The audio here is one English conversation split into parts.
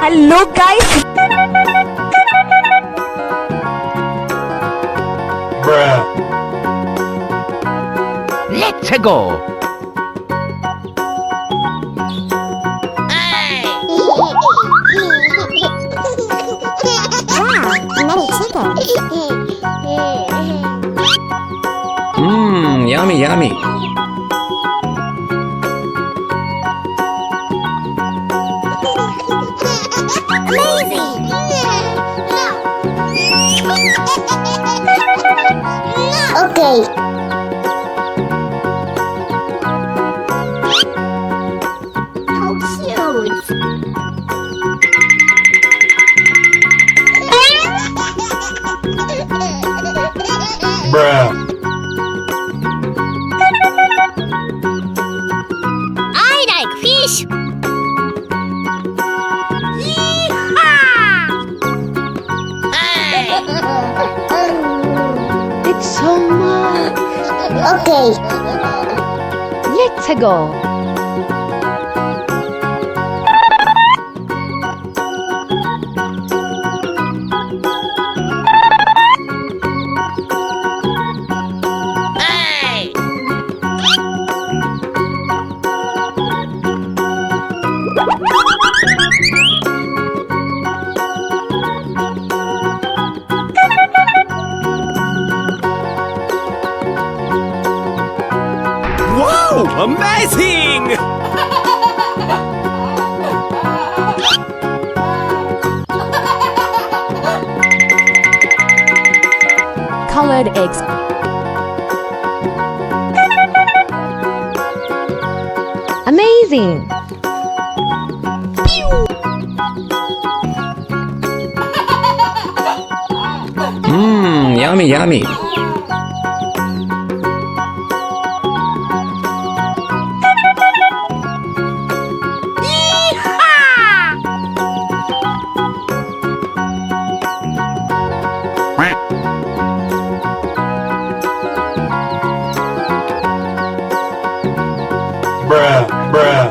Hello guys. Bruh. Let's go. Wow, many chickens. Mmm, yummy, yummy. Amazing! Okay. How cute! Bruh. I like fish. It's so much. Okay. Let's go. Wow, amazing! Colored eggs. Amazing. Mmm, yummy, yummy. Bruh. Bruh.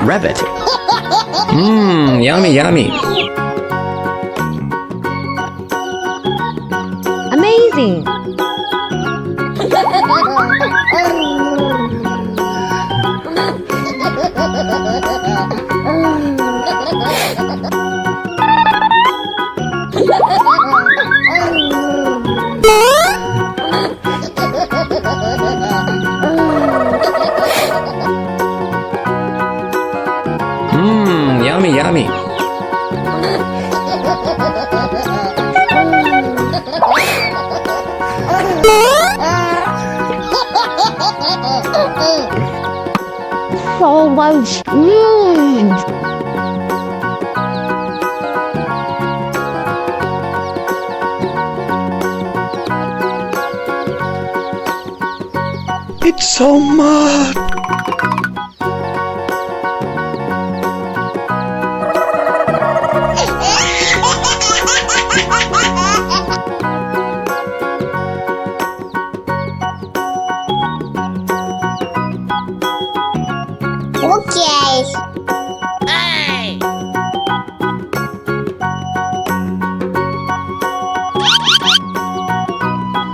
Rabbit. Mmm, yummy, yummy. Amazing. Mmm, yummy, yummy. So much. It's so much. Okay.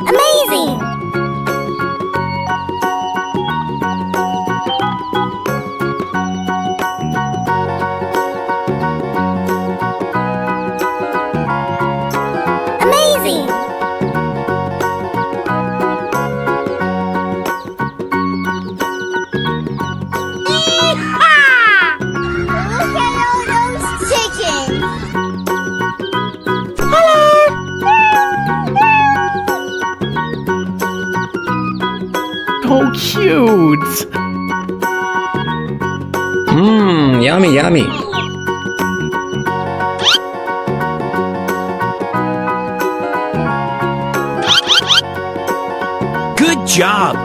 Amazing! Amazing! Look at all those chickens! So cute. Mmm, yummy, yummy. job.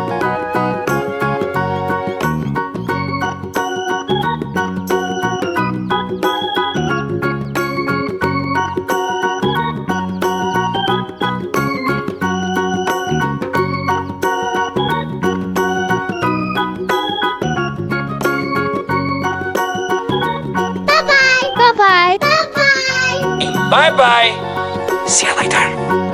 Bye-bye. Bye-bye. Bye-bye. Bye bye. See you later.